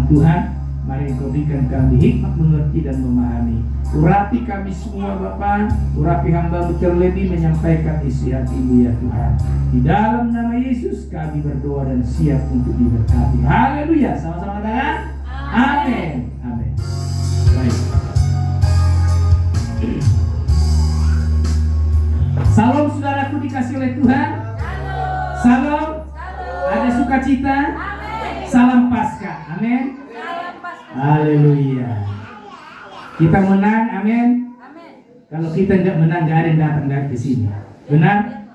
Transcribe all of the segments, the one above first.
Tuhan, mari Engkau berikan kami hikmat mengerti dan memahami. Urapi kami semua Bapa, urapi hamba-Mu terlebih menyampaikan isi hati-Mu ya Tuhan. Di dalam nama Yesus kami berdoa dan siap untuk diberkati. Haleluya, sama-sama katakan amin. Amin. Baik. Salam saudaraku dikasih oleh Tuhan. Salam. Ada sukacita. Salam Paskah. Amin. Haleluya. Kita menang, amin. Kalau kita nggak menang, nggak ada yang datang dari ke sini. Benar?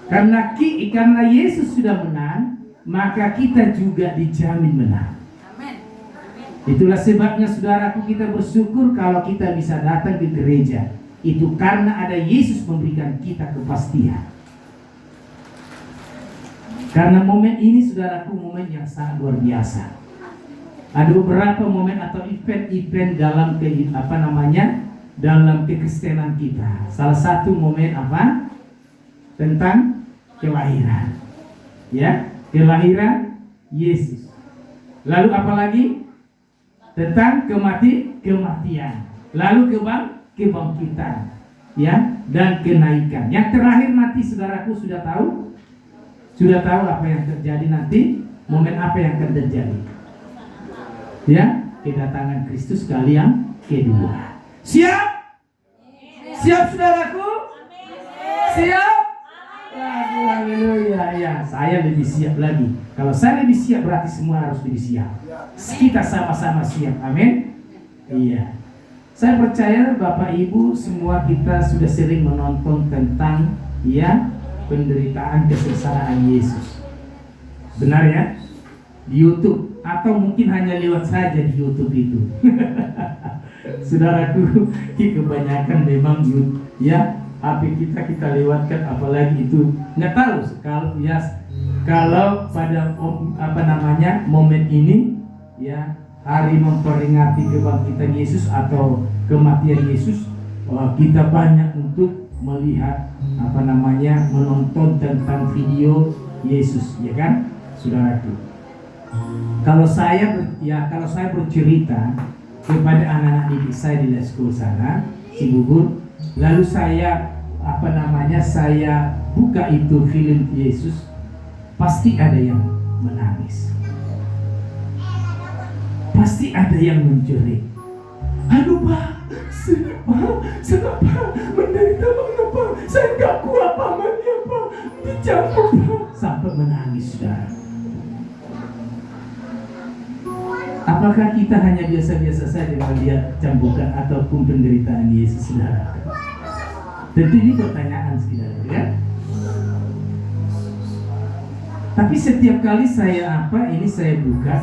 Karena Yesus sudah menang, maka kita juga dijamin menang. Itulah sebabnya saudaraku, kita bersyukur kalau kita bisa datang ke gereja. Itu karena ada Yesus memberikan kita kepastian. Karena momen ini saudaraku, momen yang sangat luar biasa. Ada beberapa momen atau event-event dalam dalam kekristenan kita. Salah satu momen apa? Tentang kelahiran. Ya, kelahiran Yesus. Lalu apa lagi? Tentang kematian. Lalu kebangkitan. Ya, dan kenaikan. Yang terakhir nanti saudaraku sudah tahu? Sudah tahu apa yang terjadi nanti? Momen apa yang akan terjadi? Ya, kedatangan Kristus kali yang kedua. Siap? Siap saudaraku? Siap? Haleluya. Ya, saya lebih siap lagi. Kalau saya lebih siap berarti semua harus lebih siap. Kita sama-sama siap. Amin. Iya. Saya percaya Bapak Ibu semua kita sudah sering menonton tentang penderitaan kesengsaraan Yesus. Benar ya? Di YouTube atau mungkin hanya lewat saja di YouTube itu. Saudaraku, kebanyakan memang HP kita lewatkan, apalagi itu nggak tahu kalau pada momen ini hari memperingati kebangkitan Yesus atau kematian Yesus, kita banyak untuk melihat menonton tentang video Yesus, ya kan, saudaraku. Kalau saya bercerita kepada anak-anak didik saya di school sana, Cibubur, lalu saya saya buka itu film Yesus, pasti ada yang menangis, pasti ada yang menjerit. Aduh Pak, kenapa menderita Pak? Saya nggak kuat pamannya Pak, dicampur Pak, sampai menangis saudara. Apakah kita hanya biasa-biasa saja melihat cambukan ataupun penderitaan Yesus, saudara? Tentu ini pertanyaan saudara, ya. Tapi setiap kali saya buka,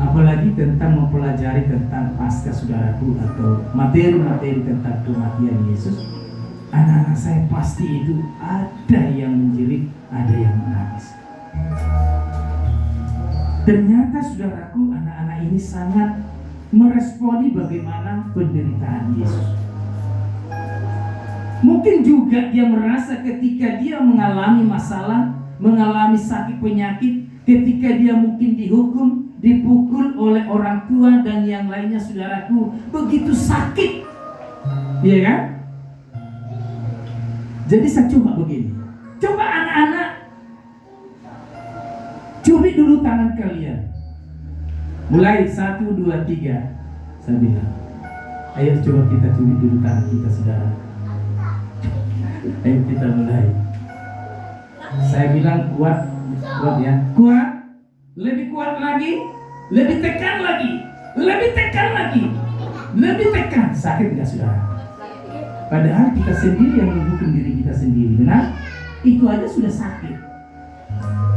apalagi tentang mempelajari tentang Paskah saudaraku atau materi-materi tentang kematian Yesus, anak-anak saya pasti itu ada yang menjerit, ada yang menangis. Ternyata saudaraku, anak-anak ini sangat meresponi bagaimana penderitaan Yesus. Mungkin juga dia merasa ketika dia mengalami masalah, mengalami sakit penyakit, ketika dia mungkin dihukum, dipukul oleh orang tua dan yang lainnya saudaraku, begitu sakit. Iya kan? Jadi saya coba begini. Coba anak-anak cubit dulu tangan kalian. Mulai 1, 2, 3. Saya bilang, ayo coba kita cubit dulu tangan kita saudara. Ayo kita mulai. Saya bilang kuat ya. Kuat. Lebih kuat lagi. Lebih tekan lagi. Lebih tekan lagi. Lebih tekan. Sakit nggak saudara? Padahal kita sendiri yang menghukum diri kita sendiri. Benar? Itu aja sudah sakit.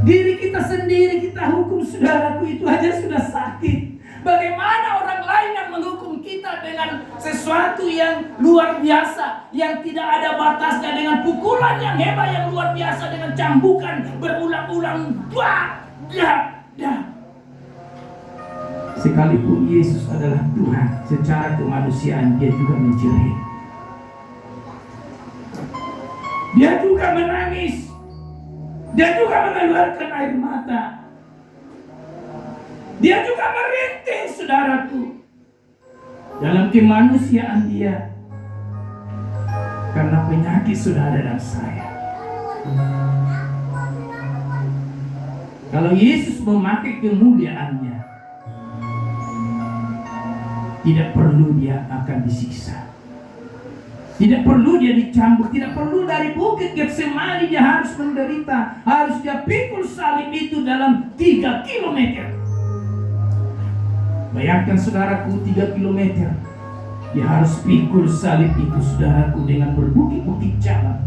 Diri kita sendiri kita hukum saudaraku, itu aja sudah sakit. Bagaimana orang lain yang menghukum kita dengan sesuatu yang luar biasa, yang tidak ada batasnya, dengan pukulan yang hebat, yang luar biasa, dengan cambukan berulang-ulang. Sekalipun Yesus adalah Tuhan, secara kemanusiaan dia juga menjerit. Dia juga menangis. Dia juga mengeluarkan air mata. Dia juga merintih, saudaraku, dalam kemanusiaan dia, karena penyakit saudara dan saya. Kalau Yesus memakai kemuliaannya, tidak perlu dia akan disiksa, tidak perlu dia dicambuk, tidak perlu dari bukit Getsemani dia harus menderita, harus dia pikul salib itu dalam 3 kilometer. Bayangkan saudaraku, 3 kilometer dia harus pikul salib itu, saudaraku, dengan berbukit-bukit jalan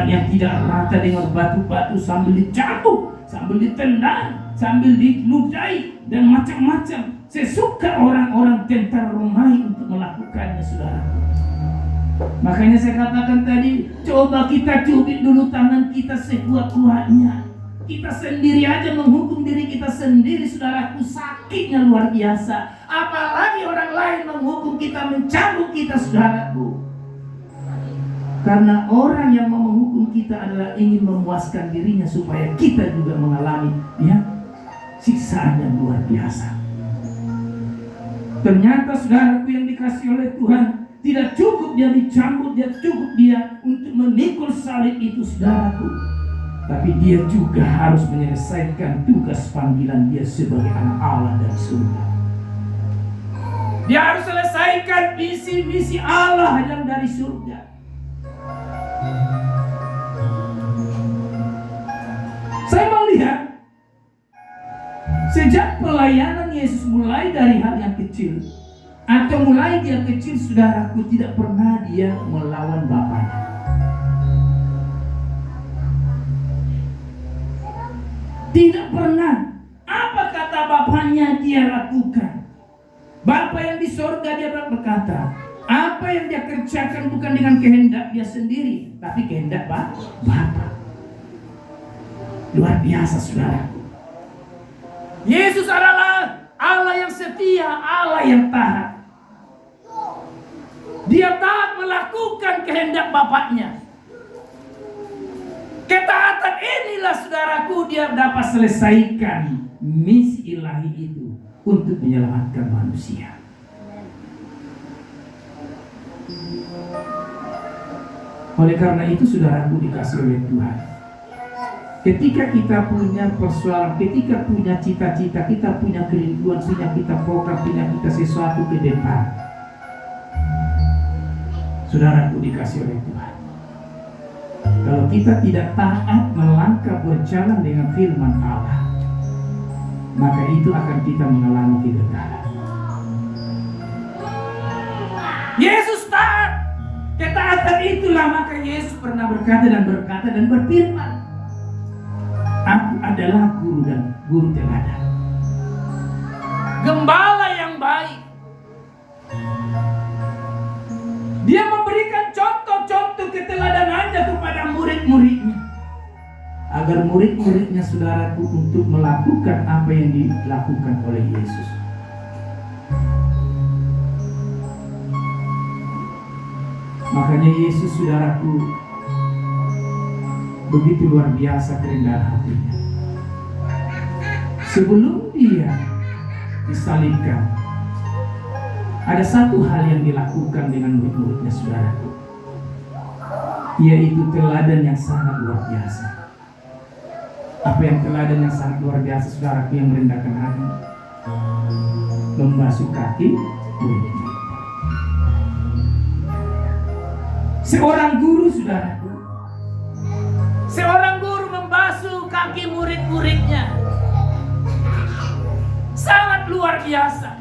yang tidak rata, dengan batu-batu, sambil dicambuk, sambil ditendang, sambil diludahi, dan macam-macam sesuka orang-orang tentara Romawi untuk melakukannya, saudaraku. Makanya saya katakan tadi, coba kita cubit dulu tangan kita sekuat-kuatnya. Kita sendiri aja menghukum diri kita sendiri, saudaraku, sakitnya luar biasa. Apalagi orang lain menghukum kita, mencambuk kita, saudaraku. Karena orang yang mau menghukum kita adalah ingin memuaskan dirinya supaya kita juga mengalami siksaan yang luar biasa. Ternyata saudaraku yang dikasih oleh Tuhan, tidak cukup dia dicambuk, tidak cukup dia untuk memikul salib itu, saudaraku, tapi dia juga harus menyelesaikan tugas panggilan dia sebagai anak Allah dari surga. Dia harus selesaikan misi Allah yang dari surga. Saya melihat sejak pelayanan Yesus mulai dari hal yang kecil, atau mulai dia kecil, saudaraku, tidak pernah dia melawan Bapaknya. Tidak pernah. Apa kata Bapaknya dia lakukan? Bapa yang di sorga, dia berkata, apa yang dia kerjakan bukan dengan kehendak dia sendiri, tapi kehendak Bapa. Luar biasa, saudaraku. Yesus adalah Allah yang setia, Allah yang taat. Dia taat melakukan kehendak Bapaknya. Ketaatan inilah, saudaraku, dia dapat selesaikan misi ilahi itu untuk menyelamatkan manusia. Oleh karena itu, saudaraku dikasih oleh Tuhan, ketika kita punya persoalan, ketika punya cita-cita, kita punya kerinduan, punya kita program, punya kita sesuatu ke depan, saudaraku dikasih oleh Tuhan, kalau kita tidak taat melangkah berjalan dengan firman Allah, maka itu akan kita mengalami kegagalan. Yesus taat. Ketaatan itulah maka Yesus pernah berkata dan berfirman, aku adalah guru teladan, gembala yang baik. Dia memberikan contoh-contoh keteladanannya kepada murid-muridnya, agar murid-muridnya, saudaraku, untuk melakukan apa yang dilakukan oleh Yesus. Makanya Yesus, saudaraku, begitu luar biasa kerendahan hatinya. Sebelum dia disalibkan, ada satu hal yang dilakukan dengan murid-muridnya, saudaraku, yaitu teladan yang sangat luar biasa. Apa yang teladan yang sangat luar biasa, saudaraku, yang merendahkan hati? Membasuh kaki murid-murid. Seorang guru, saudaraku, seorang guru membasuh kaki murid-muridnya, sangat luar biasa.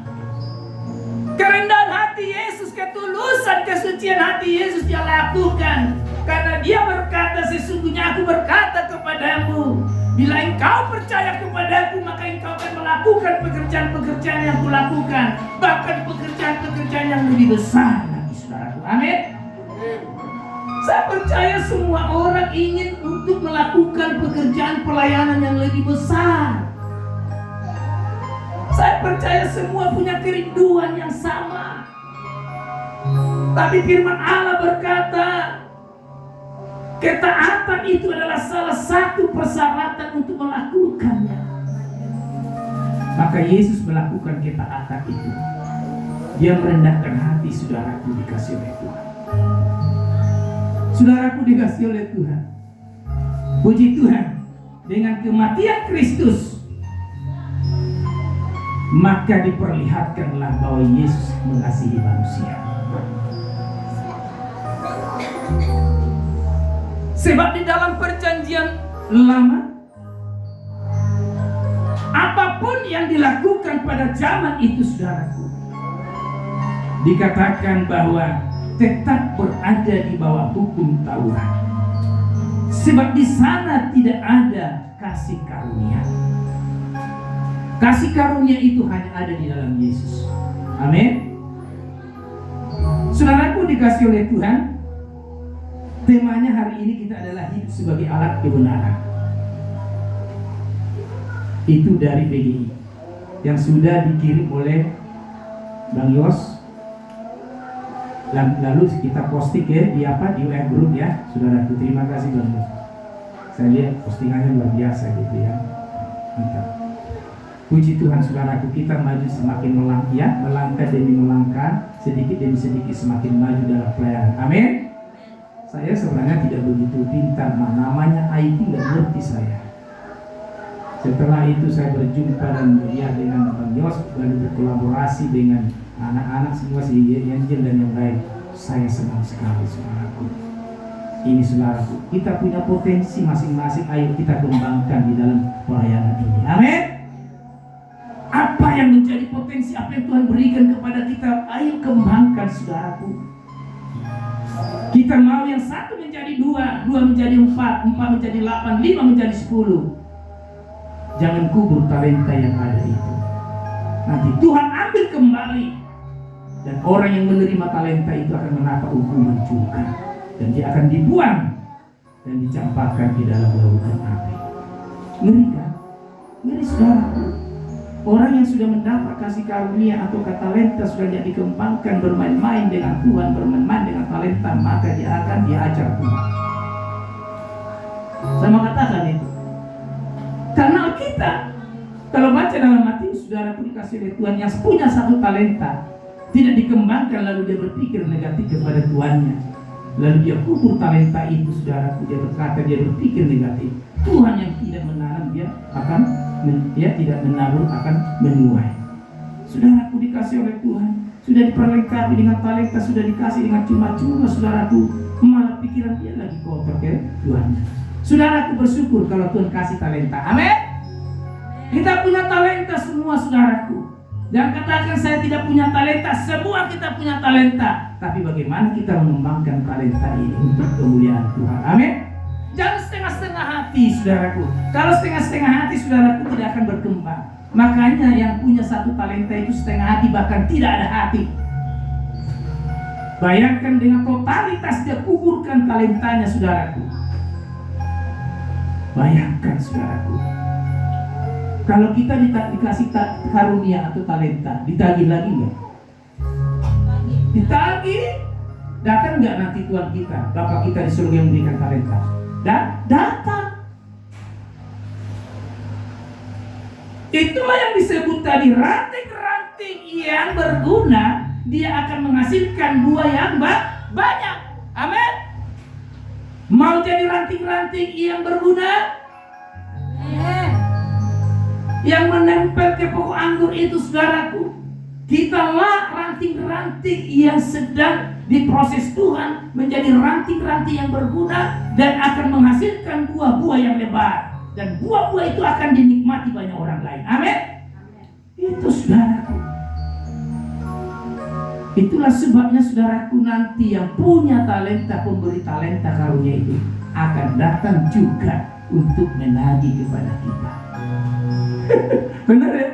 Kerendahan hati Yesus, ketulusan, kesucian hati Yesus dia lakukan. Karena dia berkata, sesungguhnya aku berkata kepadamu, bila engkau percaya kepadaku, maka engkau akan melakukan pekerjaan-pekerjaan yang kulakukan, bahkan pekerjaan-pekerjaan yang lebih besar lagi, saudaraku. Amin. Saya percaya semua orang ingin untuk melakukan pekerjaan pelayanan yang lebih besar. Saya percaya semua punya kerinduan yang sama. Tapi firman Allah berkata, ketaatan itu adalah salah satu persyaratan untuk melakukannya. Maka Yesus melakukan ketaatan itu. Dia merendahkan hati, saudaraku dikasih oleh Tuhan. Saudaraku dikasih oleh Tuhan. Puji Tuhan, dengan kematian Kristus, maka diperlihatkanlah bahwa Yesus mengasihi manusia. Sebab di dalam perjanjian lama, apapun yang dilakukan pada zaman itu, saudaraku, dikatakan bahwa tetap berada di bawah hukum Taurat. Sebab di sana tidak ada kasih karunia. Kasih karunia itu hanya ada di dalam Yesus. Amin. Saudaraku dikasih oleh Tuhan, temanya hari ini kita adalah hidup sebagai alat kebenaran. Itu dari PGI yang sudah dikirim oleh Bang Yos. Lalu kita posting ya di WA group ya, saudaraku. Terima kasih Bang Yos. Saya lihat postingannya luar biasa gitu ya. Mantap. Puji Tuhan, saudaraku, kita maju semakin melangkah demi melangkah, sedikit demi sedikit semakin maju dalam pelayanan. Amin. Saya sebenarnya tidak begitu pintar, namanya IT nggak ngerti saya. Setelah itu saya berjumpa dan melihat dengan Bang Yos, lalu berkolaborasi dengan anak-anak semua, si Angel dan yang lain. Saya senang sekali, saudaraku. Ini saudaraku, kita punya potensi masing-masing, ayo kita kembangkan di dalam pelayanan ini. Amin. Apa yang menjadi potensi, apa yang Tuhan berikan kepada kita, ayo kembangkan, saudaraku. Kita mau yang satu menjadi dua, dua menjadi empat, empat menjadi 8, 5 menjadi 10. Jangan kubur talenta yang ada itu. Nanti Tuhan ambil kembali, dan orang yang menerima talenta itu akan mendapat hukuman juga, dan dia akan dibuang dan dicampakkan di dalam lautan api. Ngeri kan? Ngeri, saudaraku. Orang yang sudah mendapat kasih karunia atau talenta sudah tidak dikembangkan, bermain-main dengan Tuhan, bermain-main dengan talenta, maka dia akan diajar Tuhan. Saya mengatakan itu karena kita, kalau baca dalam Matius, saudaraku dikasih oleh Tuhan yang punya satu talenta, tidak dikembangkan, lalu dia berpikir negatif kepada Tuhannya, lalu dia kubur talenta itu, saudaraku. Dia berkata, dia berpikir negatif. Tuhan yang tidak menanam, dia tidak menabur, akan menuai. Saudaraku dikasih oleh Tuhan, sudah diperlengkapi dengan talenta, sudah dikasih dengan cuma-cuma, saudaraku, malah pikiran dia lagi kotor ke Tuhannya. Saudaraku bersyukur kalau Tuhan kasih talenta. Amin. Kita punya talenta semua, saudaraku. Jangan katakan saya tidak punya talenta. Semua kita punya talenta. Tapi bagaimana kita mengembangkan talenta ini untuk kemuliaan Tuhan. Amin. Jangan setengah-setengah hati, saudaraku. Kalau setengah-setengah hati, saudaraku, tidak akan berkembang. Makanya yang punya satu talenta itu setengah hati, bahkan tidak ada hati. Bayangkan dengan totalitas dia kuburkan talentanya, saudaraku. Bayangkan, saudaraku, kalau kita dikasih karunia atau talenta, ditagih lagi nggak? Ditagih. Datang nggak nanti Tuhan kita, Bapa kita di surga yang memberikan talenta? Datang. Itulah yang disebut tadi, ranting-ranting yang berguna, dia akan menghasilkan buah yang banyak. Amin. Mau jadi ranting-ranting yang berguna? Yang menempel ke pokok anggur itu, saudaraku, kitalah ranting-ranting yang sedang diproses Tuhan menjadi ranting-ranting yang berguna dan akan menghasilkan buah-buah yang lebat, dan buah-buah itu akan dinikmati banyak orang lain. Amin. Itu, saudaraku. Itulah sebabnya, saudaraku, nanti yang punya talenta, pemberi talenta karunia itu akan datang juga untuk menagih kepada kita. Benar ya?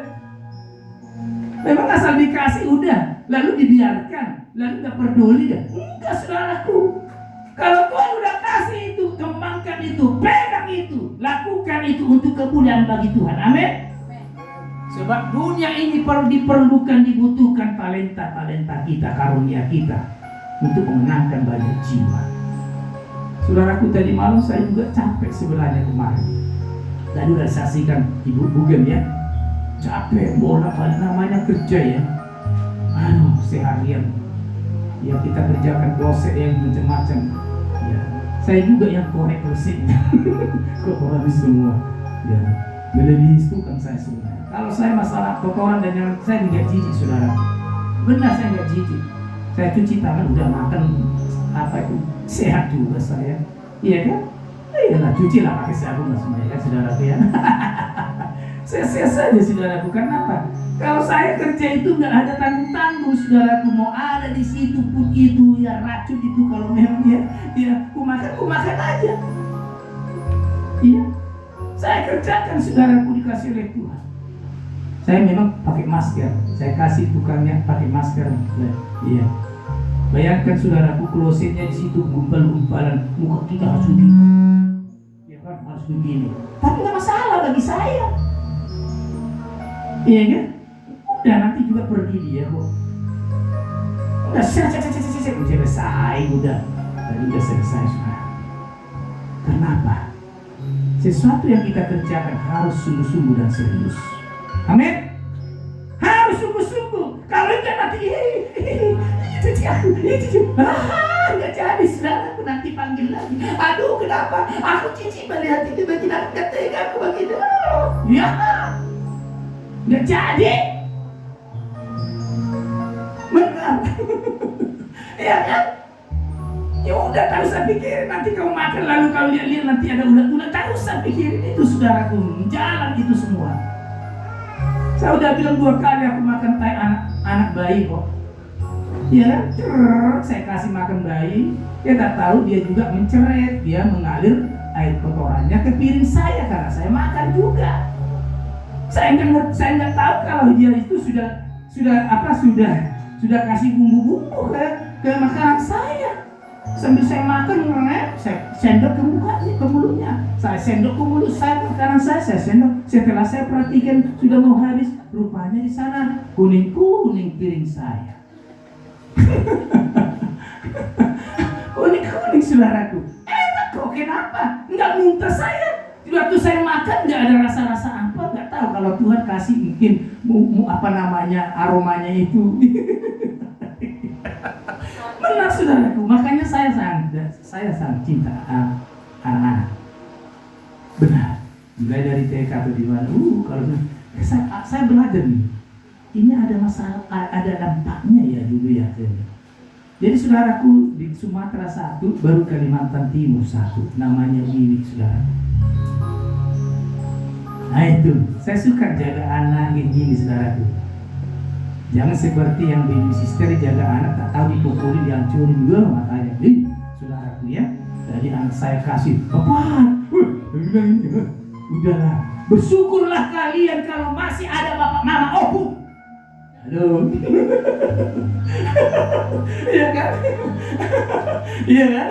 Memang asal dikasih udah, lalu dibiarkan, lalu gak peduli deh. Enggak, saudaraku. Kalau Tuhan udah kasih itu, kembangkan itu, pegang itu, lakukan itu untuk kemuliaan bagi Tuhan. Amin. Sebab dunia ini dibutuhkan talenta-talenta kita, karunia kita untuk memenangkan banyak jiwa. Saudaraku, tadi malam saya juga capek sebenarnya kemarin. Tadi udah saksikan Ibu Bugem ya. capek bolak-balik namanya kerja ya. Seharian ya kita kerjakan dosen yang macam-macam ya. Saya juga yang korek dosennya kotoran semua ya, melebihi itu kan saya sebenarnya. Kalau saya masalah kotoran dan yang saya nggak jijik saudara, benar saya nggak jijik. Saya cuci tangan udah makan apa itu sehat juga saya, iya kan? Iyalah cuci lah pakai sabun lah semuanya kan saudara ya. Saya saja saudaraku, karena apa? Kalau saya kerja itu nggak ada tanggung-tanggung saudaraku, mau ada di situ pun itu ya racun itu kalau memang dia kumakan aja. Iya, saya kerjakan saudaraku dikasih oleh Tuhan. Saya memang pakai masker, saya kasih tukangnya pakai masker. Iya, bayangkan saudaraku klosetnya di situ gumpal-gumpalan, muka kita harus begini, ya kan harus begini. Tapi nggak masalah bagi saya. Iya kan? Udah nanti juga pergi dia kok. Udah selesai udah. Tadi udah selesai sudah. Kenapa? Sesuatu yang kita kerjakan harus sungguh-sungguh dan serius. Amin. Harus sungguh-sungguh. Kalau enggak nanti nggak jadi saudara, aku nanti panggil lagi. Aduh kenapa? Aku cici melihat itu begini, aku nggak tega aku begitu. Ya. Nggak jadi, benar, ya kan? Ya udah, tak usah pikirin nanti kau makan lalu kau lihat nanti ada ulat-ulat, tak usah pikirin itu saudaraku, jalan itu semua. Saya udah bilang 2 kali aku makan tai anak bayi kok, ya kan? Saya kasih makan bayi, dia tak tahu dia juga menceret, dia mengalir air kotorannya ke piring saya karena saya makan juga. Saya nggak tahu kalau dia itu sudah kasih bumbu-bumbu ke makanan saya. Sambil saya makan, saya sendok ke mukanya, ke mulutnya. Saya sendok ke mulut saya, makanan saya sendok. Setelah saya perhatikan sudah mau habis, rupanya di sana kuning piring saya. Kuning saudaraku. Enak kok, kenapa? Nggak muntah saya. Waktu saya makan nggak ada rasa-rasa apa, nggak tahu kalau Tuhan kasih mungkin aromanya itu. Benar saudaraku, makanya saya sangat cinta anak-anak. Benar, mulai dari TK atau di mana. Kalau saya belajar nih, ini ada masalah, ada dampaknya ya dulu ya. Jadi saudaraku di Sumatera 1, baru Kalimantan Timur 1, namanya Wiwi saudara. Nah itu, saya suka jaga anak gini saudaraku. Jangan seperti yang baby sister jaga anak tak tahu dipukulin, dihancurin juga matanya. Saudaraku ya. Jadi anak saya kasih, apaan? Udahlah, bersyukurlah kalian kalau masih ada bapak mama opung. Halo. Iya kan? Iya kan?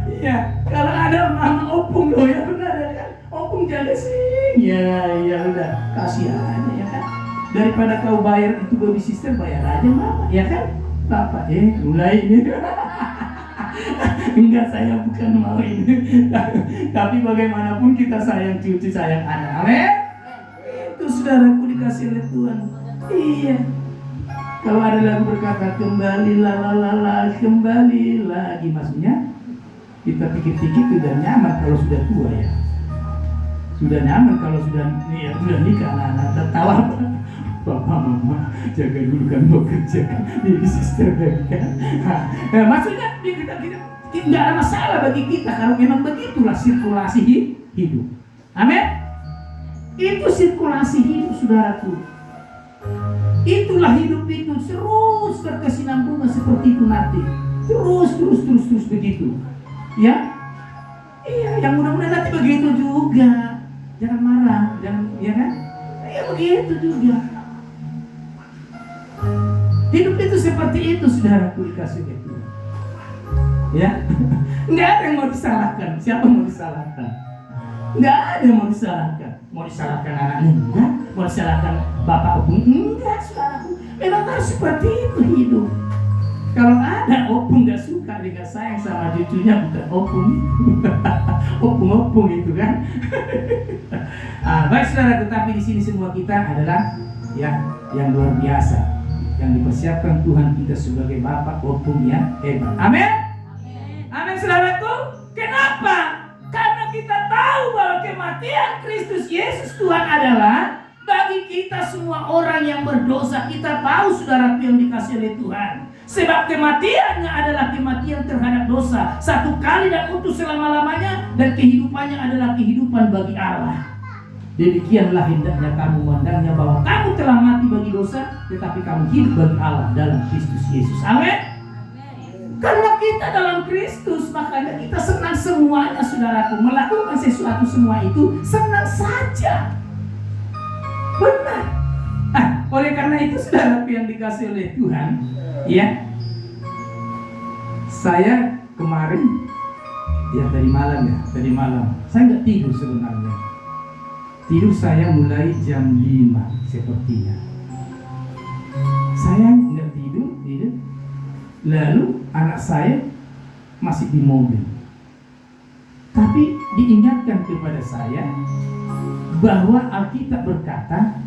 Iya, kalau ada mama opung loh ya benar ya kan? Opung jaga sih. Ya udah, kasih aja ya kan. Daripada kau bayar itu baby sister, bayar aja mama, ya kan? Bapak mulai ini. Enggak, saya bukan mau ini. Tapi bagaimanapun kita sayang cucu, sayang anak. Amin. Itu saudaraku dikasih oleh Tuhan. Iya. Kalau ada lagu berkata kembalilah kembali lagi, maksudnya kita pikir-pikir sudah nyaman kalau sudah tua ya. Sudah nyaman kalau sudah nikah, anak-anak tertawa. Bapak mama jaga dulu kan, mau kerja kan, jadi sister kan. Maksudnya kita tidak ada masalah bagi kita kalau memang begitulah sirkulasi hidup. Amin. Itu sirkulasi hidup saudaraku. Itulah hidup itu terus berkesinambungan seperti itu nanti. Terus begitu. Ya. Iya, yang mudah-mudahan nanti begitu juga. Jangan marah, ya kan? Ya begitu juga. Hidup itu seperti itu saudaraku dikasih itu. Ya. Enggak ada yang mau disalahkan. Siapa mau disalahkan? Enggak ada yang mau disalahkan. Mau disalahkan anaknya enggak, mau disalahkan bapak pun enggak saudaraku. Memang harus seperti itu hidup. Kalau ada opung gak suka dengan sayang sama cucunya, bukan opung itu. Opung-opung itu kan. Baik saudara, tetapi di sini semua kita adalah yang luar biasa, yang dipersiapkan Tuhan kita sebagai Bapa opung yang hebat. Amin. Amin saudaraku. Kenapa? Karena kita tahu bahwa kematian Kristus Yesus Tuhan adalah bagi kita semua orang yang berdosa. Kita tahu saudaraku yang dikasihi oleh Tuhan. Sebab kematiannya adalah kematian terhadap dosa, satu kali dan untuk selama-lamanya, dan kehidupannya adalah kehidupan bagi Allah. Demikianlah hendaknya kamu memandangnya, bahwa kamu telah mati bagi dosa, tetapi kamu hidup bagi Allah dalam Kristus Yesus. Amin. Karena kita dalam Kristus, makanya kita senang semuanya saudaraku. Melakukan sesuatu semua itu senang saja. Benar. Oleh karena itu saudaraku yang dikasihi oleh Tuhan, saya kemarin tadi malam saya nggak tidur sebenarnya. Tidur saya mulai jam 5 sepertinya. Saya nggak tidur. Lalu anak saya masih di mobil. Tapi diingatkan kepada saya bahwa Alkitab berkata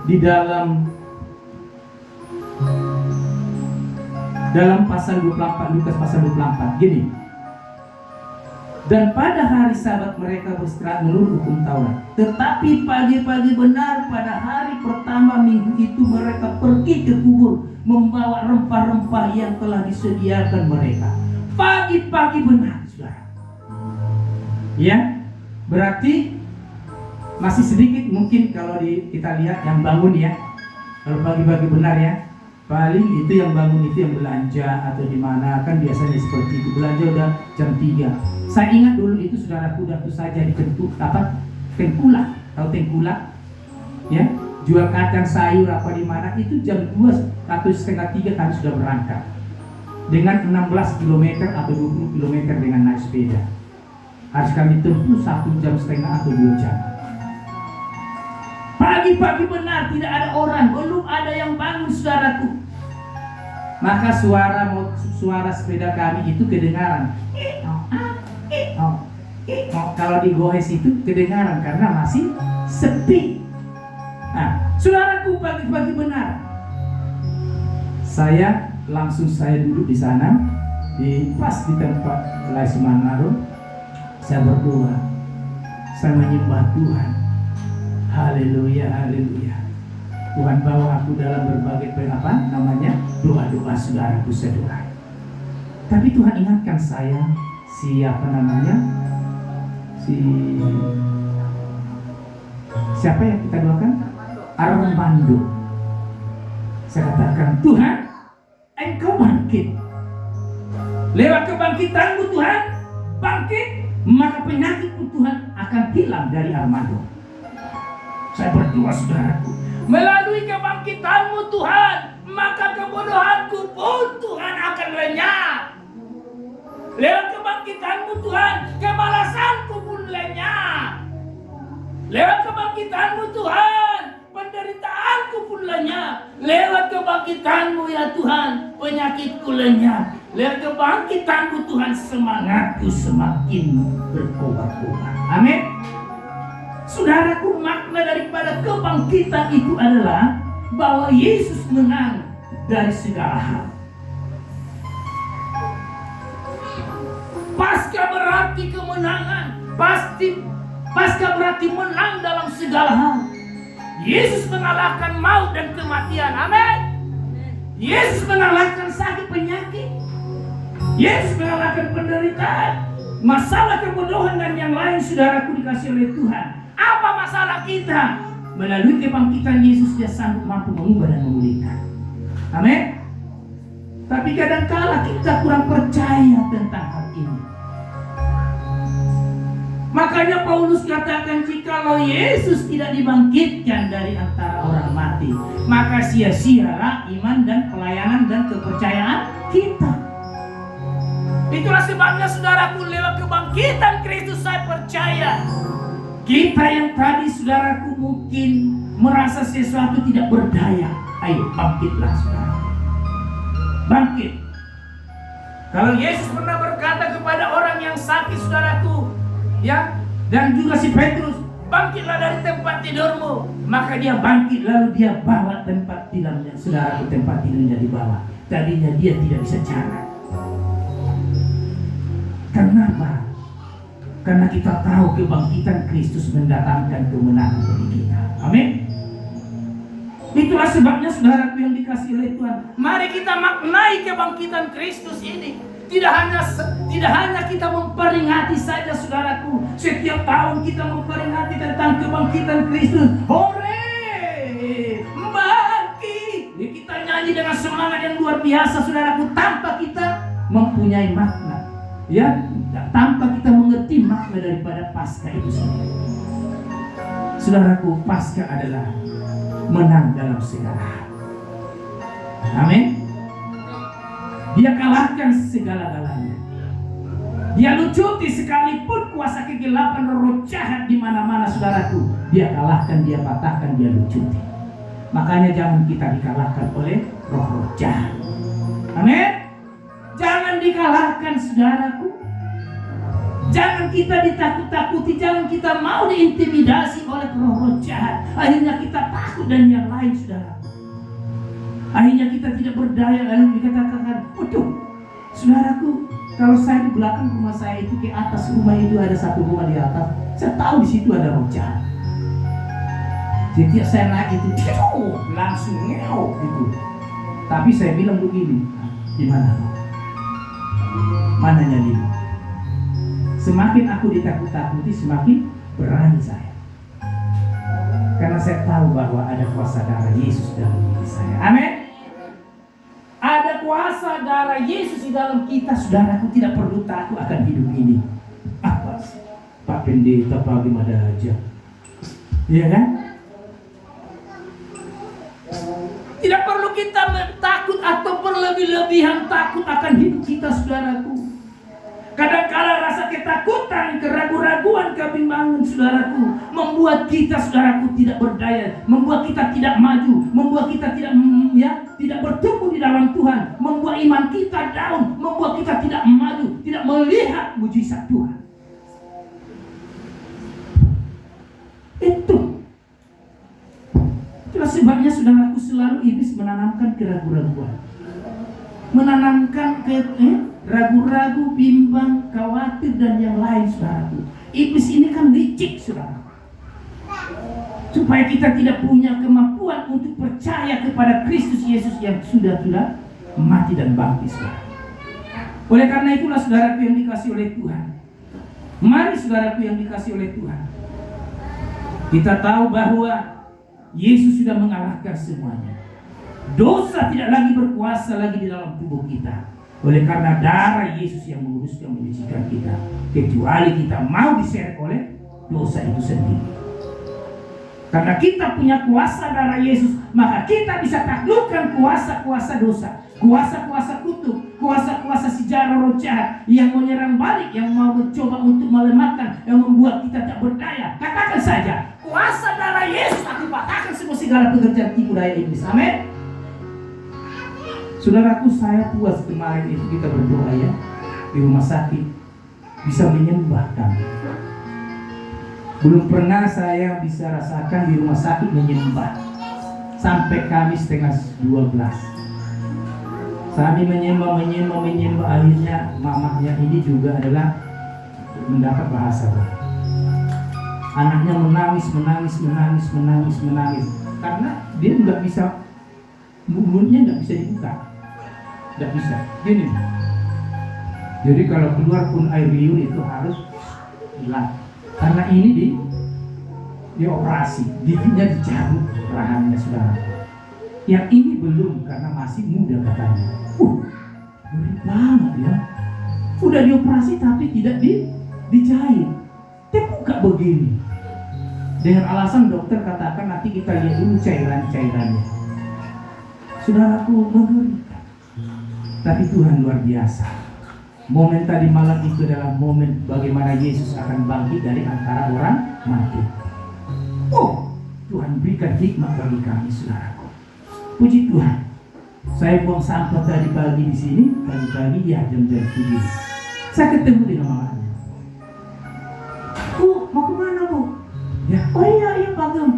di dalam pasal 24, Lukas pasal 24 gini. Dan pada hari Sabat mereka beristirahat menurut hukum Taurat. Tetapi pagi-pagi benar pada hari pertama minggu itu mereka pergi ke kubur membawa rempah-rempah yang telah disediakan mereka. Pagi-pagi benar, saudara. Berarti masih sedikit mungkin kalau kita lihat yang bangun Kalau pagi-pagi benar paling itu yang bangun itu yang belanja atau di mana, kan biasanya seperti itu. Belanja udah jam 3. Saya ingat dulu itu saudaraku waktu saja di Tengkulak. Tahu Tengkulak? Jual kacang sayur apa di mana, itu jam 2 atau setengah 3 kami sudah berangkat. Dengan 16 km atau 20 km dengan naik sepeda. Harus kami tempuh 1,5 jam atau 2 jam. Pagi-pagi benar tidak ada orang, belum ada yang bangun saudaraku. Maka suara sepeda kami itu kedengaran. Kalau di Goes itu kedengaran karena masih sepi. Saudaraku, pagi-pagi benar. Saya duduk di sana, pas di tempat Lai Manado. Saya berdoa, saya menyembah Tuhan. Haleluya, haleluya. Tuhan bawa aku dalam berbagai doa-doa saudaraku sedoa. Tapi Tuhan ingatkan saya, siapa yang kita doakan? Armando. Saya katakan, Tuhan, Engkau bangkit. Lewat kebangkitanmu Tuhan, bangkit, maka penyakitmu Tuhan akan hilang dari Armando. Saya berdoa saudaraku, melalui kebangkitanmu Tuhan, maka kebodohanku pun Tuhan akan lenyap. Lewat kebangkitanmu Tuhan, kemalasanku pun lenyap. Lewat kebangkitanmu Tuhan, penderitaanku pun lenyap. Lewat kebangkitanmu ya Tuhan, penyakitku lenyap. Lewat kebangkitanmu Tuhan, semangatku semakin berkobar-kobar. Amin. Saudaraku, makna daripada kebangkitan itu adalah bahwa Yesus menang dari segala hal. Pasca berarti kemenangan, pasca berarti menang dalam segala hal. Yesus mengalahkan maut dan kematian. Amin. Yesus mengalahkan sakit penyakit. Yesus mengalahkan penderitaan, masalah kebodohan dan yang lain. Saudaraku dikasihi oleh Tuhan, apa masalah kita? Melalui kebangkitan Yesus, Dia sanggup mampu mengubah dan memulihkan. Amin. Tapi kadangkala kita kurang percaya tentang hal ini. Makanya Paulus katakan, jikalau Yesus tidak dibangkitkan dari antara orang mati, maka sia-sialah iman dan pelayanan dan kepercayaan kita. Itulah sebabnya saudaraku, lewat kebangkitan Kristus saya percaya, kita yang tadi saudaraku mungkin merasa sesuatu tidak berdaya, ayo bangkitlah saudara. bangkit. Kalau Yesus pernah berkata kepada orang yang sakit, saudaraku, ya, dan juga si Petrus, bangkitlah dari tempat tidurmu, maka dia bangkit, lalu dia bawa tempat tidurnya. Saudaraku, tempat tidurnya dibawa. Tadinya dia tidak bisa jalan. Kenapa? Karena kita tahu kebangkitan Kristus mendatangkan kemenangan bagi kita. Amin. Itulah sebabnya, saudaraku yang dikasihi oleh Tuhan, mari kita maknai kebangkitan Kristus ini. Tidak hanya kita memperingati saja, saudaraku. Setiap tahun kita memperingati tentang kebangkitan Kristus. Hore, bangkit. Ya, kita nyanyi dengan semangat yang luar biasa, saudaraku, tanpa kita mempunyai makna. Ya, tanpa kita mengerti makna daripada Paskah itu sendiri. Saudaraku, Paskah adalah menang dalam segala hal. Amin. Dia kalahkan segala-galanya. Dia lucuti sekalipun kuasa kegelapan roh jahat di mana-mana, saudaraku. Dia kalahkan, dia patahkan, dia lucuti. Makanya jangan kita dikalahkan oleh roh-roh jahat. Amin. Jangan dikalahkan, saudaraku. Jangan kita ditakut-takuti, jangan kita mau diintimidasi oleh roh-roh jahat. Akhirnya kita takut dan yang lain, saudara. Akhirnya kita tidak berdaya, lalu dikatakan, waduh, saudaraku, kalau saya di belakang rumah saya itu, ke atas rumah itu ada satu rumah di atas, saya tahu di situ ada roh jahat. Jadi saya naik itu, langsung ngeok gitu. Tapi saya bilang begini, gimana? Mananya dia? Semakin aku ditakut-takuti, semakin berani saya. Karena saya tahu bahwa ada kuasa darah Yesus dalam diri saya. Amin. Ada kuasa darah Yesus di dalam kita, saudaraku, tidak perlu takut akan hidup ini. Apa sih? Pak Pendeta bagaimana aja? Iya kan? Tidak perlu kita takut atau berlebih-lebihan takut akan hidup kita, saudaraku. Kadang-kala rasa ketakutan, keraguan-raguan, kebimbangan, saudaraku, membuat kita, saudaraku, tidak berdaya, membuat kita tidak maju, membuat kita tidak bertumbuh di dalam Tuhan, membuat iman kita down, membuat kita tidak maju, tidak melihat mujizat Tuhan. Itulah sebabnya, saudaraku, selalu iblis menanamkan keraguan-raguan, menanamkan ragu-ragu, bimbang, khawatir, dan yang lain, saudaraku. Iblis ini kan licik, saudara, supaya kita tidak punya kemampuan untuk percaya kepada Kristus Yesus yang sudah mati dan bangkit, saudara. Oleh karena itulah, saudaraku yang dikasihi oleh Tuhan, mari, saudaraku yang dikasihi oleh Tuhan, kita tahu bahwa Yesus sudah mengalahkan semuanya. Dosa tidak lagi berkuasa lagi di dalam tubuh kita. Oleh karena darah Yesus yang menguruskan, menyucikan kita, kecuali kita mau diseret oleh dosa itu sendiri. Karena kita punya kuasa darah Yesus, maka kita bisa taklukkan kuasa-kuasa dosa, kuasa-kuasa kutuk, kuasa-kuasa sejarah roh jahat yang menyerang balik, yang mau mencoba untuk melemahkan, yang membuat kita tak berdaya. Katakan saja, kuasa darah Yesus akan patahkan semua segala pekerjaan tipu daya iblis. Amin. Saudaraku, saya puas kemarin itu kita berdoa ya di rumah sakit, bisa menyembah kami. Belum pernah saya bisa rasakan di rumah sakit menyembah sampai kami 11:30. Kami menyembah, akhirnya mamahnya ini juga adalah mendapat bahasa roh. Anaknya menangis karena dia nggak bisa, mulutnya nggak bisa dibuka. Tidak bisa, gini. Jadi kalau keluar pun air liur itu harus hilang. Karena ini dioperasi, giginya dicabut rahangnya, saudara. Yang ini belum, karena masih muda katanya. Ngeri banget ya. Udah dioperasi tapi tidak dijahit. Dibuka begini. Dengan alasan dokter katakan nanti kita lihat dulu cairan-cairannya. Saudaraku, mengerikan. Tapi Tuhan luar biasa. Momen tadi malam itu adalah momen bagaimana Yesus akan bangkit dari antara orang mati. Tuhan berikan hikmat bagi kami, saudaraku. Puji Tuhan. Saya buang sampah tadi pagi di sini, pagi-pagi ya jam-jam 7. Saya ketemu dengan mamanya. Bu, mau kemana bu? Ya, oh iya Pak Gem.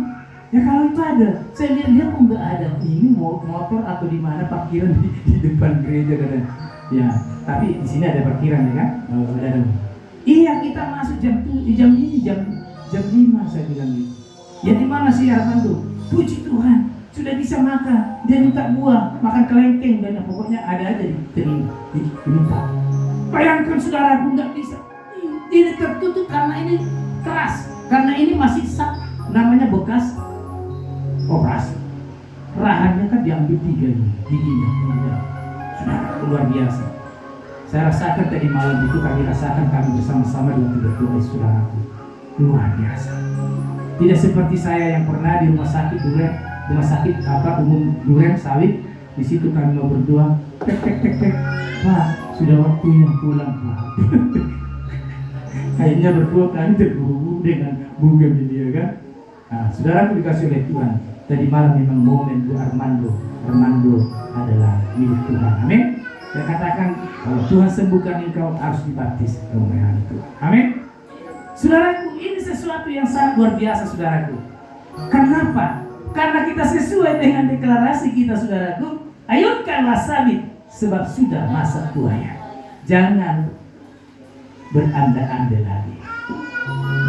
Ya kalau itu ada, saya lihat dia kok nggak ada. Ini motor atau di mana parkiran di depan gereja katanya. Ya, tapi di sini ada parkiran ya kan? Oh, ada. Iya kita masuk jam ini jam 5 saya bilang gitu. Ya di mana sih Armando? Puji Tuhan, sudah bisa makan. Dia minta buah, makan kelengkeng dan pokoknya ada aja diminta. Bayangkan saudaraku nggak bisa. Ini tertutup karena ini keras, karena ini masih namanya bekas operasi. Rahangnya kan diambil 3 nih, giginya. Saudara, luar biasa. Saya rasakan tadi malam itu kami bersama-sama dengan berdoa saudaraku. Luar biasa. Tidak seperti saya yang pernah di rumah sakit umum Duren Sawit. Di situ kami mau berdoa, tek. Pak, sudah waktunya pulang Pak. Akhirnya berdua kami terburu-buru dengan Bu Gemilia kan. Nah, saudaraku dikasih oleh Tuhan. Tadi malam memang momen Bu Armando adalah milik Tuhan. Amin. Saya katakan kalau Tuhan sembuhkan engkau harus dibaptis kemuliaan itu. Amin. Saudaraku, ini sesuatu yang sangat luar biasa saudaraku. Kenapa? Karena kita sesuai dengan deklarasi kita saudaraku. Ayunkanlah sabit sebab sudah masa tuanya. Jangan beranda-anda lagi.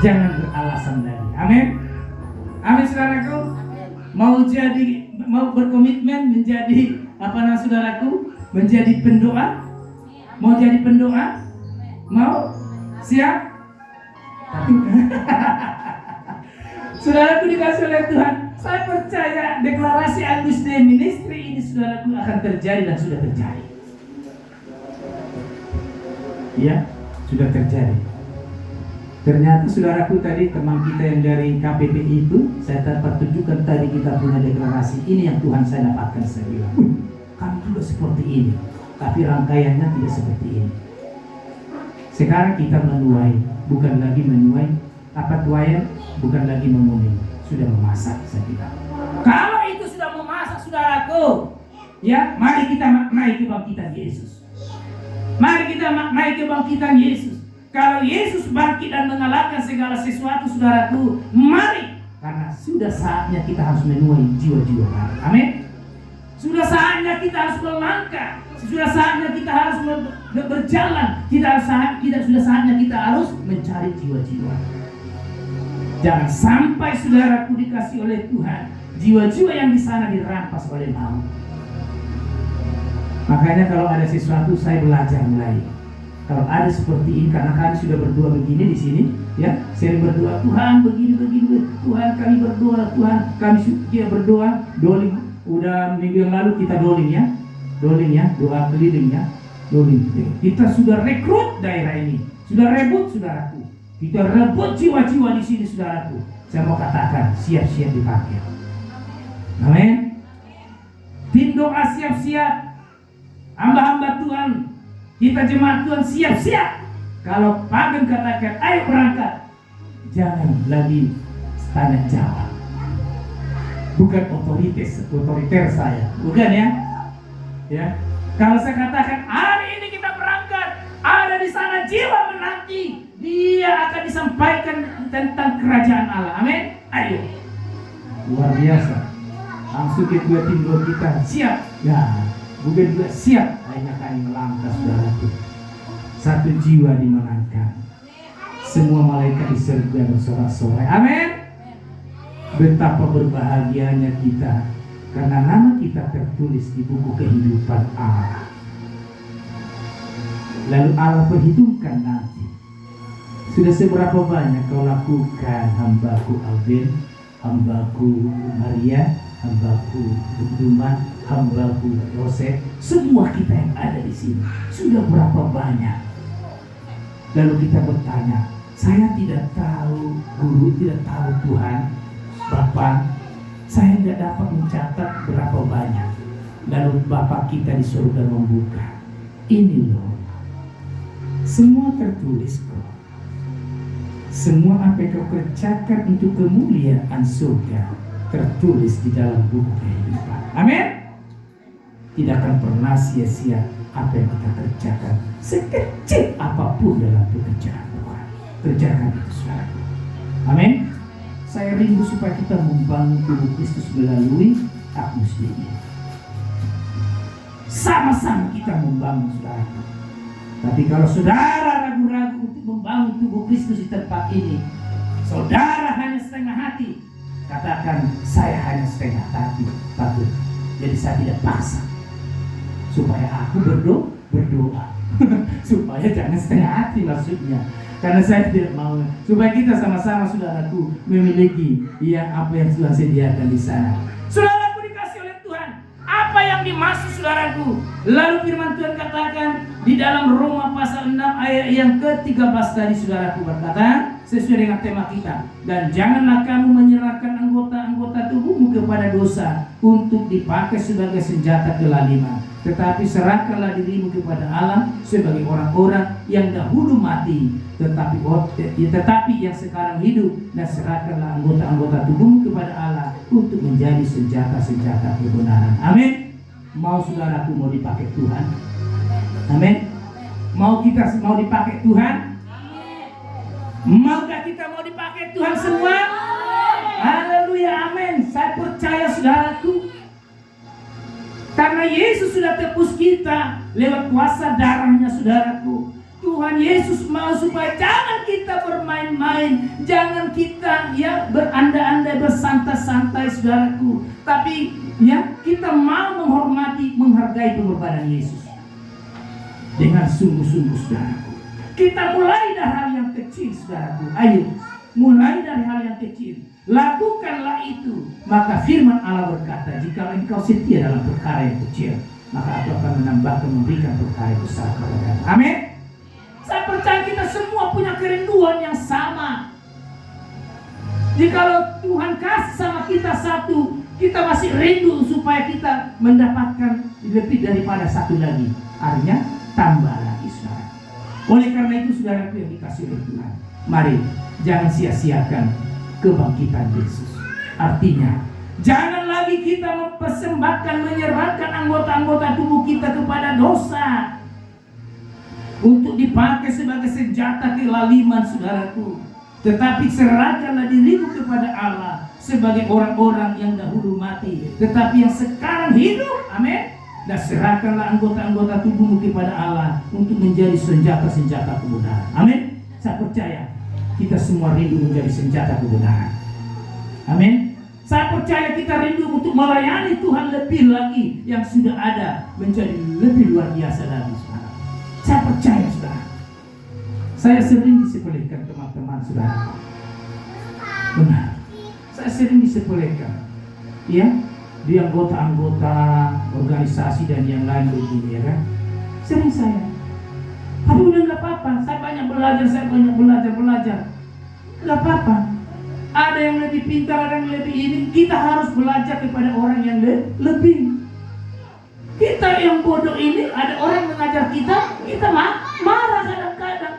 Jangan beralasan lagi. Amin. Amin saudaraku. Mau berkomitmen menjadi saudaraku? Menjadi pendoa? Mau jadi pendoa? Mau? Siap? Saudaraku dikasih oleh Tuhan. Saya percaya deklarasi Agnus Dei Ministry ini saudaraku akan terjadi dan sudah terjadi. Ya, sudah terjadi. Ternyata saudaraku tadi teman kita yang dari KPPI itu saya dapat tunjukkan tadi kita punya deklarasi ini yang Tuhan saya dapatkan. Saya bilang, kami juga seperti ini, tapi rangkaiannya tidak seperti ini. Sekarang kita menuai, bukan lagi menuai tuayan, bukan lagi menguning, sudah memasak saya bilang. Kalau itu sudah memasak saudaraku, ya mari kita naik kebangkitan Yesus. Mari kita naik kebangkitan Yesus. Kalau Yesus bangkit dan mengalahkan segala sesuatu saudaraku, mari. Karena sudah saatnya kita harus menuai jiwa-jiwa baru. Amin. Sudah saatnya kita harus melangkah. Sudah saatnya kita harus berjalan. Sudah saatnya kita harus mencari jiwa-jiwa. Jangan sampai saudaraku dikasih oleh Tuhan jiwa-jiwa yang di sana dirampas oleh maut. Makanya kalau ada sesuatu saya belajar mulai. Kalau ada seperti ini, karena kami sudah berdoa begini di sini, ya, sering berdoa Tuhan begini, Tuhan kami berdoa, Tuhan kami berdoa, doling. Udah minggu yang lalu kita doling ya, doa keliling ya, doling. Kita sudah rekrut daerah ini, sudah rebut saudaraku, kita rebut jiwa-jiwa di sini saudaraku. Saya mau katakan siap-siap dipakai. Amin. Tim doa siap-siap, hamba-hamba Tuhan. Kita jemaat Tuhan siap-siap. Kalau Pak Gem katakan ayo berangkat, jangan lagi tanya jawab. Bukan otoriter saya, bukan ya. Ya. Kalau saya katakan hari ini kita berangkat, ada di sana jiwa menanti, dia akan disampaikan tentang kerajaan Allah. Amin. Ayo. Luar biasa. Langsung kedua tim kita siap. Ya. Bukan juga siap, hanya kami melangkah saudaraku. Satu jiwa dimenangkan. Semua malaikat di surga bersorak-sorai. Amin. Betapa berbahagianya kita karena nama kita tertulis di buku kehidupan Allah. Lalu Allah perhitungkan nanti. Sudah seberapa banyak kau lakukan hambaku Alvin, hambaku Maria, hambaku Duman, hambaku Yosef, semua kita yang ada di sini sudah berapa banyak? Lalu kita bertanya, saya tidak tahu guru, tidak tahu Tuhan, Bapak, saya tidak dapat mencatat berapa banyak. Lalu Bapak kita di surga membuka, ini loh, semua tertulis kok. Semua apa yang kau kerjakan untuk kemuliaan surga tertulis di dalam buku kehidupan. Amin. tidak akan pernah sia-sia apa yang kita kerjakan, sekecil apapun dalam pekerjaan Tuhan. Kerjakan itu, saudara. Amin. Saya rindu supaya kita membangun tubuh Kristus melalui atmosfer ini. Sama-sama kita membangun, saudara. Tapi kalau saudara ragu-ragu untuk membangun tubuh Kristus di tempat ini, saudara hanya setengah hati, katakan saya hanya setengah hati, patut. Jadi saya tidak paksa. Supaya aku berdoa. Supaya jangan setengah hati maksudnya. Karena saya tidak mau. Supaya kita sama-sama, saudaraku, memiliki apa yang Tuhan sediakan di sana. Saudaraku dikasih oleh Tuhan. Apa yang dimaksud, saudaraku? Lalu firman Tuhan katakan di dalam Roma pasal 6 ayat yang ke-13 tadi, saudaraku, berkata sesuai dengan tema kita. Dan janganlah kamu menyerahkan anggota-anggota tubuhmu kepada dosa untuk dipakai sebagai senjata kelaliman. Tetapi serahkanlah dirimu kepada Allah sebagai orang-orang yang dahulu mati, tetapi yang sekarang hidup. Dan serahkanlah anggota-anggota tubuhmu kepada Allah untuk menjadi senjata-senjata kebenaran. Amin. Mau saudaraku mau dipakai Tuhan? Amin. Mau dipakai Tuhan? Maukah kita mau dipakai Tuhan semua? Haleluya, amin. Saya percaya, saudaraku, karena Yesus sudah tebus kita lewat kuasa darahnya, saudaraku. Tuhan Yesus mau supaya jangan kita bermain-main, jangan kita berandai-andai, bersantai-santai, saudaraku. Tapi kita mau menghargai pengorbanan Yesus dengan sungguh-sungguh, saudaraku. Kita mulai dari hal yang kecil, saudaraku. Ayo, mulai dari hal yang kecil. Lakukanlah itu. Maka firman Allah berkata, jika engkau setia dalam perkara yang kecil, maka aku akan menambahkan, memberikan perkara yang besar kepadamu. Amin. Saya percaya kita semua punya kerinduan yang sama. Jikalau Tuhan kasih sama kita satu, kita masih rindu supaya kita mendapatkan lebih daripada satu lagi. Artinya tambah lagi, saudara. Oleh karena itu, saudaraku yang dikasih oleh Tuhan, mari jangan sia-siakan kebangkitan Yesus. Artinya, jangan lagi kita mempersembahkan, menyerahkan anggota-anggota tubuh kita kepada dosa untuk dipakai sebagai senjata kelaliman, saudaraku. Tetapi serahkanlah dirimu kepada Allah sebagai orang-orang yang dahulu mati, tetapi yang sekarang hidup. Amin. Dan serahkanlah anggota-anggota tubuhmu kepada Allah untuk menjadi senjata-senjata kebenaran. Amin. Saya percaya kita semua rindu menjadi senjata kebenaran. Amin. Saya percaya kita rindu untuk melayani Tuhan lebih lagi, yang sudah ada menjadi lebih luar biasa lagi, saudara. Saya percaya, saudara. Saya sering disepelekan teman-teman, saudara. Benar. Saya sering disepelekan. Ya. Di anggota-anggota organisasi dan yang lain begini, ya kan? Sering saya. Aduh, udah nggak apa-apa. Saya banyak belajar. Nggak apa-apa. Ada yang lebih pintar, ada yang lebih ini. Kita harus belajar kepada orang yang lebih. Kita yang bodoh ini, ada orang mengajar kita marah kadang-kadang.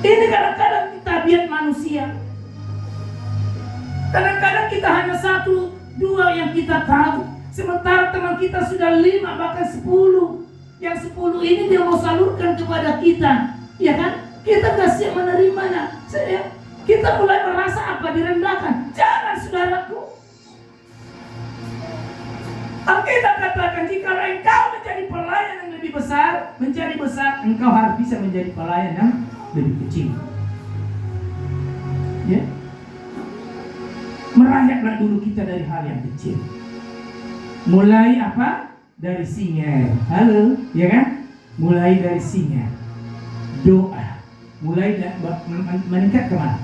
Ini kadang-kadang tabiat manusia. Kadang-kadang kita hanya 1, 2 yang kita tahu, sementara teman kita sudah 5 bahkan 10. Yang 10 ini dia mau salurkan kepada kita, ya kan? Kita gak siap menerimanya. Kita mulai merasa apa direndahkan. Jangan, saudaraku. Alkitab katakan, jika engkau menjadi pelayan yang lebih besar, engkau harus bisa menjadi pelayan yang lebih kecil. Ya. Merayaklah dulu kita dari hal yang kecil. Mulai apa? Dari singa. Halo, ya kan? Mulai dari singa. Doa. Mulai meningkat kemana?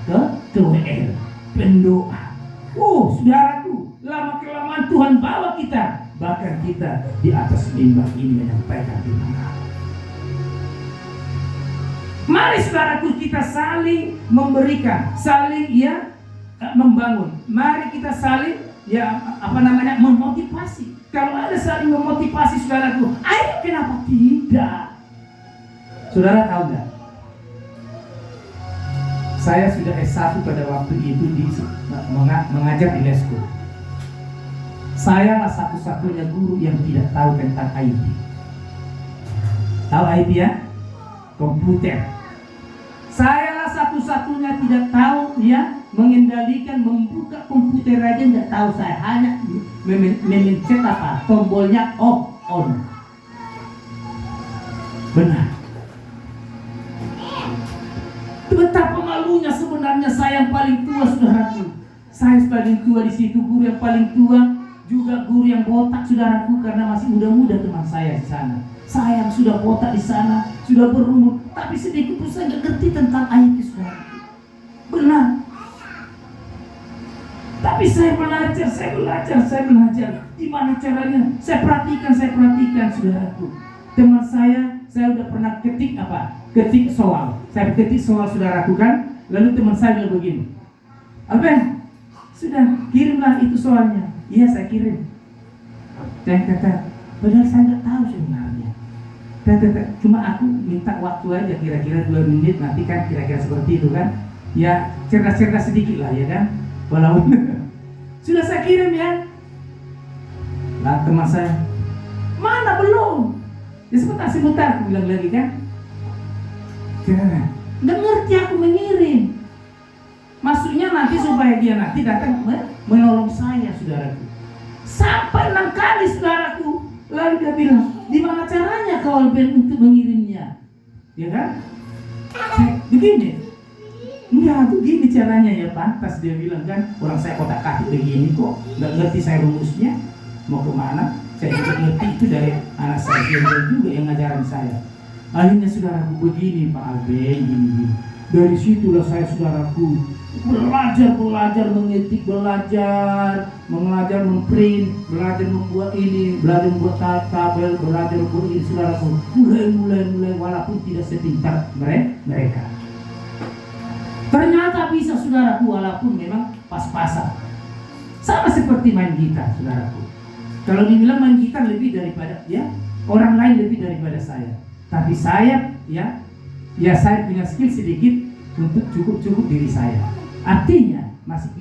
Ke WL. Pendoa. Saudaraku, lama-kelamaan Tuhan bawa kita. Bahkan kita di atas mimbar ini menyampaikan firman Allah. Mari saudaraku, kita saling memberikan, saling membangun. Mari kita saling memotivasi. Kalau ada saling memotivasi, saudaraku, ayo, kenapa tidak? Saudara tahu nggak? Saya sudah S1 pada waktu itu mengajar di les school. Sayalah satu-satunya guru yang tidak tahu tentang IT. Tahu IT ya? Komputer. Sayalah satu-satunya tidak tahu ya, mengendalikan, membuka komputer aja nggak tahu saya. Hanya memencet apa? Tombolnya off, on. Benar. Betapa malunya sebenarnya saya yang paling tua, saudaraku. Saya paling tua di situ, guru yang paling tua, juga guru yang botak, saudaraku, karena masih muda-muda teman saya di sana. Saya yang sudah botak di sana, sudah berumur, tapi sedikit pun saya nggak ngerti tentang IT, saudaraku. Benar. Tapi saya belajar. Gimana caranya? Saya perhatikan, saudaraku. Teman saya udah pernah ketik apa? Ketik soal. Saya ketik soal, saudaraku kan. Lalu teman saya bilang begini, Alben, sudah kirimlah itu soalnya. Iya, saya kirim. Saya kata, padahal saya nggak tahu sebenarnya. Cuma aku minta waktu aja, kira-kira 2 menit, nanti kan kira-kira seperti itu kan. Ya cerdas-cerdas sedikit lah ya kan. Walaupun sudah saya kirim ya. Nah teman saya, mana belum? Ya sebentar aku bilang lagi kan. Jangan, nggak ngerti aku mengirim. Maksudnya nanti supaya dia nanti datang menolong saya, saudaraku. Sampai 6 kali, saudaraku. Lalu dia bilang, di mana caranya kau Alben untuk mengirimnya? Ya kan? Begini. Enggak, begini caranya ya, pantas dia bilang kan. Orang saya kotak-katik begini kok, nggak ngerti saya rumusnya mau kemana. Saya juga ngerti itu dari anak saya juga yang ngajarin saya. Akhirnya saudaraku begini Pak Alben, gini. Dari situlah saya, saudaraku, belajar mengetik, belajar memprint, belajar membuat ini, belajar membuat tabel, belajar membuat ini, saudaraku. Mulai walaupun tidak sepintar mereka. Ternyata bisa, saudaraku, walaupun memang pas-pasan. Sama seperti main gitar, saudaraku. Kalau dibilang main gitar lebih daripada ya, orang lain lebih daripada saya. Tapi saya ya saya punya skill sedikit untuk cukup diri saya. Artinya masih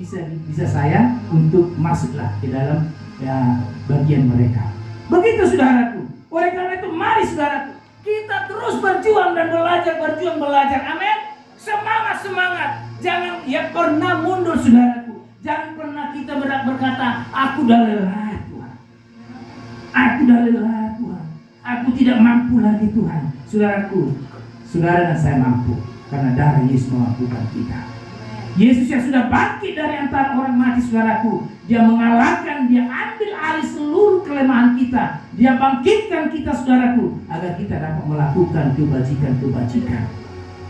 bisa saya untuk masuklah ke dalam ya bagian mereka. Begitu, saudaraku. Oleh karena itu mari, saudaraku, kita terus berjuang dan belajar. Amin. Semangat. Jangan ya pernah mundur, saudaraku. Jangan pernah kita berkata, aku dah lelah Tuhan. Aku tidak mampu lagi Tuhan. Saudaraku, saudara dan saya mampu. Karena darah Yesus memampukan kita. Yesus yang sudah bangkit dari antara orang mati, saudaraku. Dia mengalahkan, dia ambil alih seluruh kelemahan kita. Dia bangkitkan kita, saudaraku. Agar kita dapat melakukan kebajikan.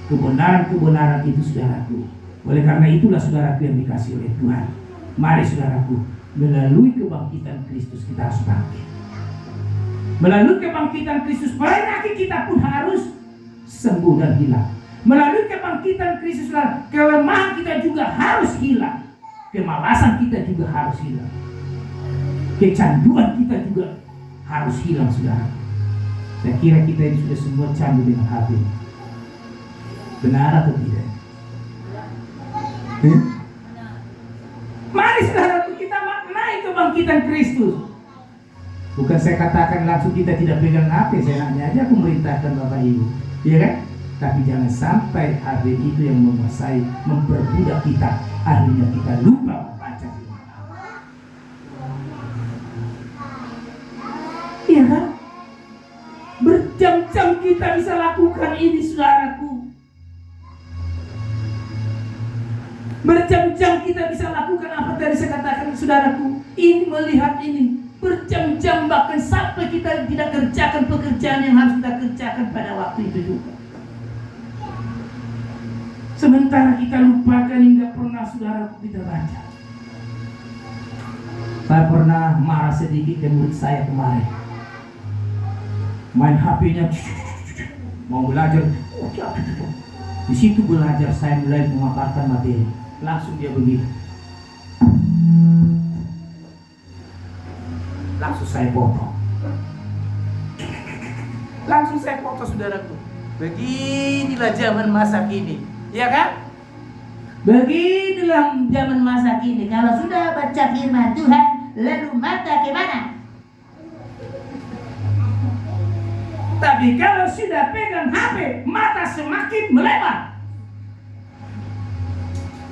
Kebenaran itu, saudaraku. Oleh karena itulah, saudaraku, yang dikasih oleh Tuhan. Mari, saudaraku, melalui kebangkitan Kristus kita harus bangkit. Melalui kebangkitan Kristus, penyakit kita pun harus sembuh dan hilang. Melalui kebangkitan Kristus, kelemahan kita juga harus hilang. Kemalasan kita juga harus hilang. Kecanduan kita juga harus hilang, saudara. Saya kira kita ini sudah semua candu dengan HP. Benar atau tidak? Mari, saudara, kita maknai kebangkitan Kristus. Bukan saya katakan langsung kita tidak pegang HP, saya nanya aja, aku merintahkan Bapak Ibu, ya kan? Tapi jangan sampai HP itu yang menguasai, memperbudak kita. Akhirnya kita lupa membaca firman Allah. Iya kan? Berjam-jam kita bisa lakukan ini, saudaraku. Berjam-jam kita bisa lakukan apa tadi saya katakan, saudaraku. Ini melihat ini. Berjam-jam, bahkan sampai kita tidak kerjakan pekerjaan yang harus kita kerjakan pada waktu itu juga. Sementara kita lupakan hingga pernah, saudaraku, kita baca. Saya pernah marah sedikit ke murid saya kemarin. Main HP-nya, mau belajar. Di situ belajar, saya mulai memaparkan materi. Langsung dia begitu. Langsung saya foto, saudaraku. Beginilah zaman masa kini, ya kan? Beginilah zaman masa kini. Kalau sudah baca firman Tuhan, lalu mata ke mana? Tapi kalau sudah pegang HP, mata semakin melebar.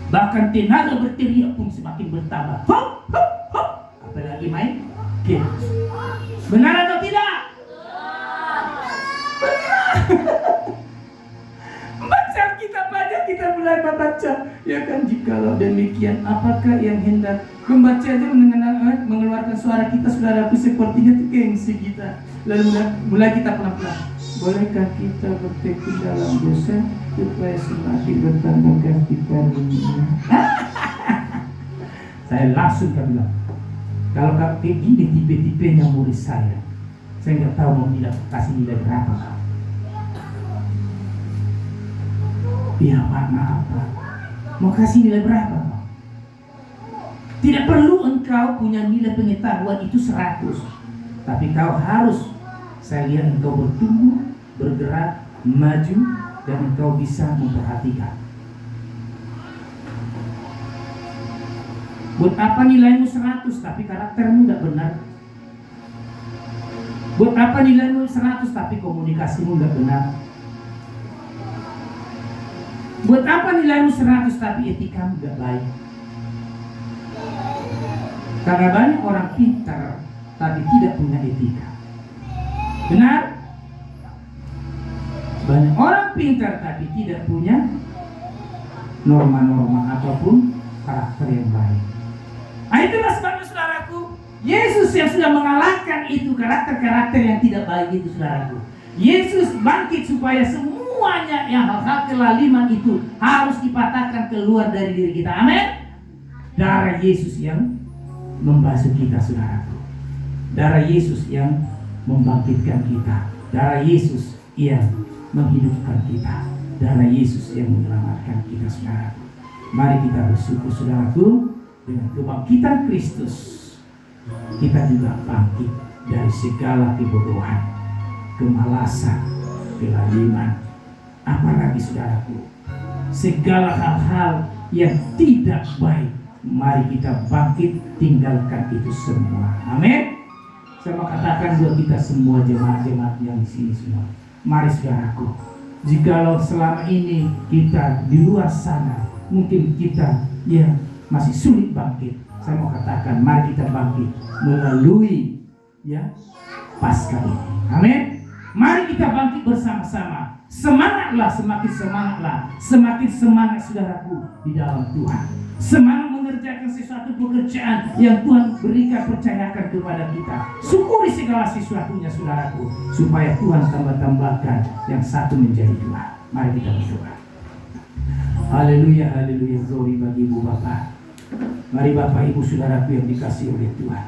Bahkan tenaga berteriak pun semakin bertambah. Hop, hop, hop. Apalagi main game. Benar atau tidak? Baca kitab aja, kita mulai membaca. Ya kan, jikalau demikian, apakah yang hendak membaca aja mengeluarkan suara kita, saudaraku, sepertinya itu gengsi kita. Lalu mulai kita pelan-pelan. Bolehkah kita bertekun dalam dosa supaya semakin bertambah kasih karunia? Saya langsung bilang, kalau kayak gini tipe-tipenya murid saya nggak tahu mau kasih nilai berapa. Ya Pak, maaf Pak, mau kasih nilai berapa Pak? Tidak perlu engkau punya nilai pengetahuan itu 100, tapi kau harus, saya lihat engkau bertumbuh, bergerak, maju, dan engkau bisa memperhatikan. Buat apa nilaimu 100 tapi karaktermu tidak benar? Buat apa nilaimu 100 tapi komunikasimu tidak benar? Buat apa nilaimu 100 tapi etikamu tidak baik? Karena banyak orang pintar tapi tidak punya etika. Benar? Banyak orang pintar tapi tidak punya norma-norma ataupun karakter yang baik. Nah, itulah sebabnya saudaraku, Yesus yang sudah mengalahkan itu karakter-karakter yang tidak baik itu, saudaraku. Yesus bangkit supaya semuanya yang hal-hal kelaliman itu harus dipatahkan keluar dari diri kita. Amin. Darah Yesus yang membasuh kita, saudaraku. Darah Yesus yang membangkitkan kita. Darah Yesus yang menghidupkan kita. Darah Yesus yang menyelamatkan kita, saudaraku. Mari kita bersyukur, saudaraku, dengan kebangkitan Kristus kita juga bangkit dari segala kebodohan, kemalasan, kelaliman, apalagi saudaraku, segala hal-hal yang tidak baik. Mari kita bangkit, tinggalkan itu semua. Amin. Saya mau katakan buat kita semua jemaat-jemaat yang di sini semua. Mari saudaraku, jikalau selama ini kita di luar sana, mungkin kita yang masih sulit bangkit, saya mau katakan, mari kita bangkit melalui Paskah ini. Amin. Mari kita bangkit bersama-sama. Semangatlah, semakin semangatlah, semakin semangat saudaraku di dalam Tuhan. Semangat mengerjakan sesuatu pekerjaan yang Tuhan berikan, percayakan kepada kita. Syukuri segala sesuatunya, saudaraku, supaya Tuhan tambah-tambahkan yang satu menjadi dua. Mari kita berdoa. Haleluya, haleluya, glory bagi Ibu Bapak. Mari Bapak Ibu saudaraku yang dikasihi oleh Tuhan.